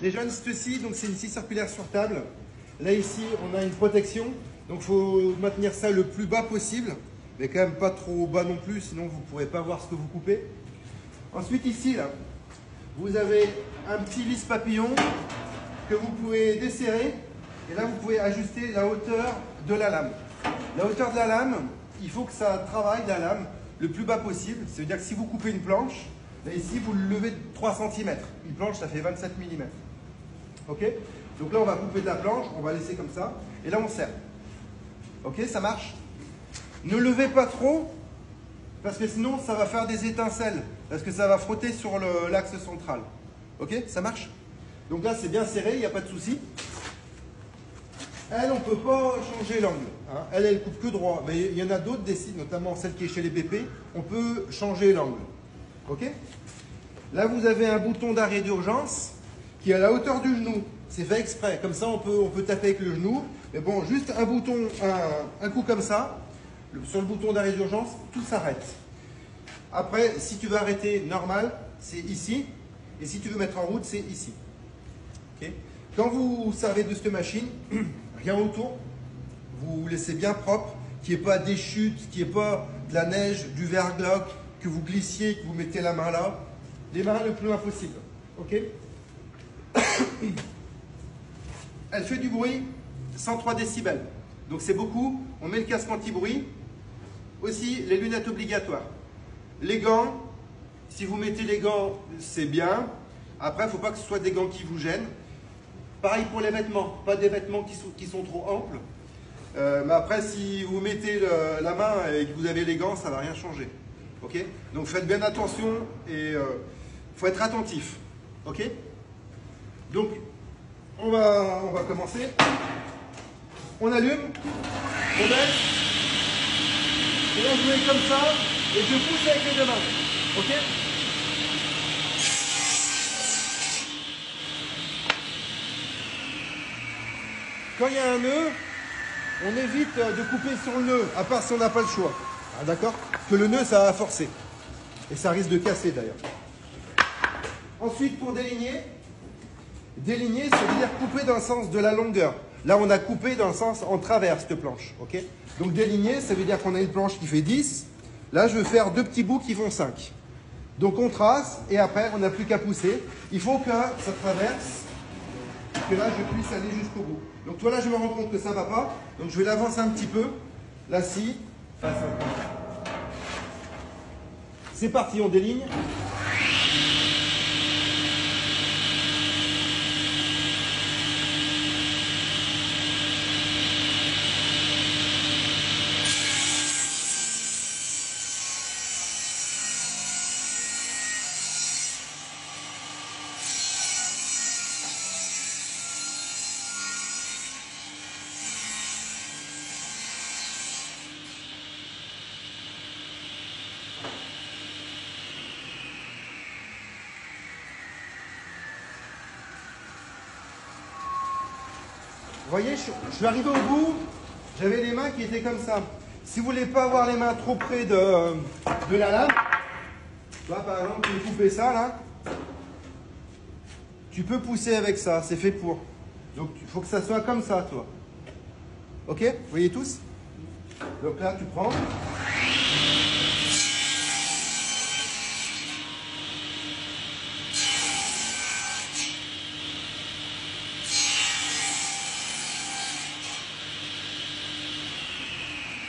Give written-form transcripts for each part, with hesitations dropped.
Les jeunes, ceci, donc c'est une scie circulaire sur table. Là ici, on a une protection, donc il faut maintenir ça le plus bas possible, mais quand même pas trop bas non plus, sinon vous ne pourrez pas voir ce que vous coupez. Ensuite ici, là, vous avez un petit lisse papillon que vous pouvez desserrer, et là vous pouvez ajuster la hauteur de la lame. La hauteur de la lame, il faut que ça travaille la lame le plus bas possible. Ça veut dire que si vous coupez une planche, là ici vous le levez de 3 cm. Une planche ça fait 27 mm. Ok? Donc là on va couper de la planche, on va laisser comme ça, et là on serre. Ok, ça marche? Ne levez pas trop, parce que sinon ça va faire des étincelles, parce que ça va frotter sur l'axe central. Ok, ça marche? Donc là c'est bien serré, il n'y a pas de souci. Elle, on ne peut pas changer l'angle. Hein. Elle coupe que droit. Mais il y en a d'autres des scies, notamment celle qui est chez les BP, on peut changer l'angle. Ok? Là, vous avez un bouton d'arrêt d'urgence qui est à la hauteur du genou. C'est fait exprès. Comme ça, on peut taper avec le genou. Mais bon, juste un bouton, un coup comme ça, sur le bouton d'arrêt d'urgence, tout s'arrête. Après, si tu veux arrêter normal, c'est ici. Et si tu veux mettre en route, c'est ici. Okay? Quand vous servez de cette machine, rien autour, vous laissez bien propre, qu'il n'y ait pas des chutes, qu'il n'y ait pas de la neige, du verglas, que vous glissiez, que vous mettez la main là. Les mains le plus loin possible. Ok? Elle fait du bruit 103 décibels. Donc c'est beaucoup. On met le casque anti-bruit. Aussi les lunettes obligatoires. Les gants, si vous mettez les gants, c'est bien. Après, il ne faut pas que ce soit des gants qui vous gênent. Pareil pour les vêtements, pas des vêtements qui sont trop amples. Mais après, si vous mettez la main et que vous avez les gants, ça ne va rien changer. Okay? Donc faites bien attention et il faut être attentif. Okay? Donc on va commencer. On allume, on baisse. Et là je mets comme ça et je pousse avec les deux mains. Okay? Quand il y a un nœud, on évite de couper sur le nœud, à part si on n'a pas le choix. Ah, d'accord? Que le nœud, ça va forcer. Et ça risque de casser d'ailleurs. Ensuite, pour déligner, ça veut dire couper dans le sens de la longueur. Là, on a coupé dans le sens en travers cette planche. Okay? Donc déligner, ça veut dire qu'on a une planche qui fait 10. Là, je veux faire deux petits bouts qui font 5. Donc on trace et après, on n'a plus qu'à pousser. Il faut que ça traverse, que là, je puisse aller jusqu'au bout. Donc toi là, je me rends compte que ça ne va pas. Donc je vais l'avancer un petit peu. La scie, face à toi. C'est parti, on déligne. Vous voyez, je suis arrivé au bout, j'avais les mains qui étaient comme ça. Si vous ne voulez pas avoir les mains trop près de la lame, tu vois, par exemple, tu veux couper ça là, tu peux pousser avec ça, c'est fait pour. Donc il faut que ça soit comme ça, toi. Ok? Vous voyez tous? Donc là, tu prends.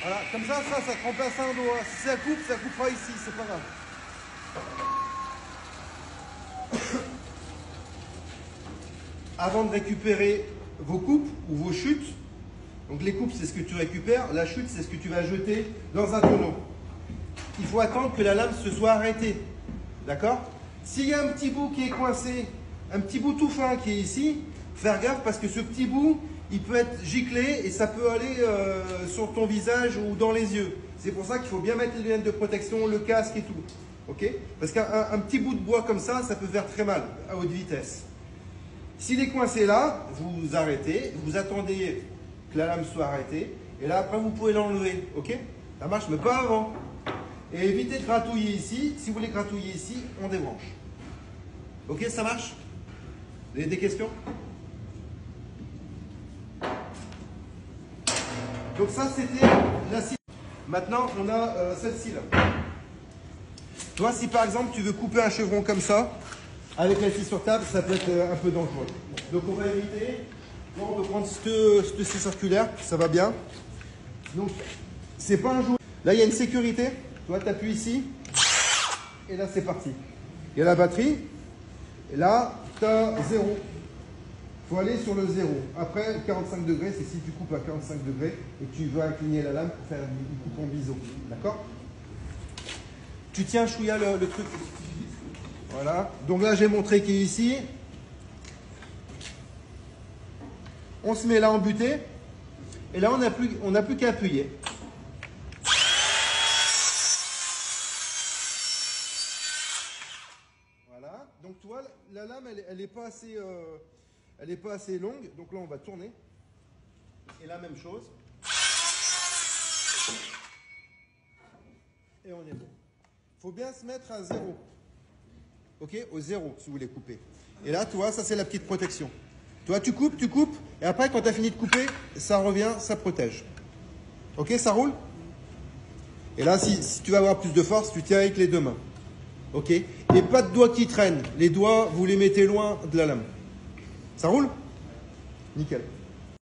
Voilà, comme ça te remplace un doigt. Si ça coupe, ça coupera ici, c'est pas grave. Avant de récupérer vos coupes ou vos chutes, donc les coupes c'est ce que tu récupères, la chute c'est ce que tu vas jeter dans un tonneau. Il faut attendre que la lame se soit arrêtée. D'accord? S'il y a un petit bout qui est coincé, un petit bout tout fin qui est ici, faire gaffe parce que ce petit bout, il peut être giclé et ça peut aller sur ton visage ou dans les yeux. C'est pour ça qu'il faut bien mettre les lunettes de protection, le casque et tout. Okay? Parce qu'un petit bout de bois comme ça, ça peut faire très mal à haute vitesse. S'il est coincé là, vous arrêtez, vous attendez que la lame soit arrêtée et là après vous pouvez l'enlever. Ok? Ça marche, mais pas avant. Et évitez de gratouiller ici. Si vous voulez gratouiller ici, on débranche. Ok, ça marche? Vous avez des questions? Donc ça, c'était la scie. Maintenant, on a celle-ci là. Toi, si par exemple, tu veux couper un chevron comme ça, avec la scie sur table, ça peut être un peu dangereux. Donc on va éviter. Là, on peut prendre cette scie circulaire, ça va bien. Donc, c'est pas un jouet. Là, il y a une sécurité. Toi, tu appuies ici. Et là, c'est parti. Il y a la batterie. Et là, tu as 0. Il faut aller sur le 0. Après, 45 degrés, c'est si tu coupes à 45 degrés et que tu veux incliner la lame pour faire une coupe en biseau. D'accord? Tu tiens, chouïa, le truc. Voilà. Donc là, j'ai montré qui est ici. On se met là en butée. Et là, on n'a plus qu'à appuyer. Voilà. Donc, tu vois, la lame, elle n'est pas assez longue. Donc là, on va tourner. Et la même chose. Et on est bon. Il faut bien se mettre à 0. Ok? Au 0, si vous voulez couper. Et là, tu vois, ça, c'est la petite protection. Toi, tu coupes. Et après, quand tu as fini de couper, ça revient, ça protège. Ok, ça roule? Et là, si tu veux avoir plus de force, tu tiens avec les deux mains. Ok? Et pas de doigts qui traînent. Les doigts, vous les mettez loin de la lame. Ça roule? Nickel.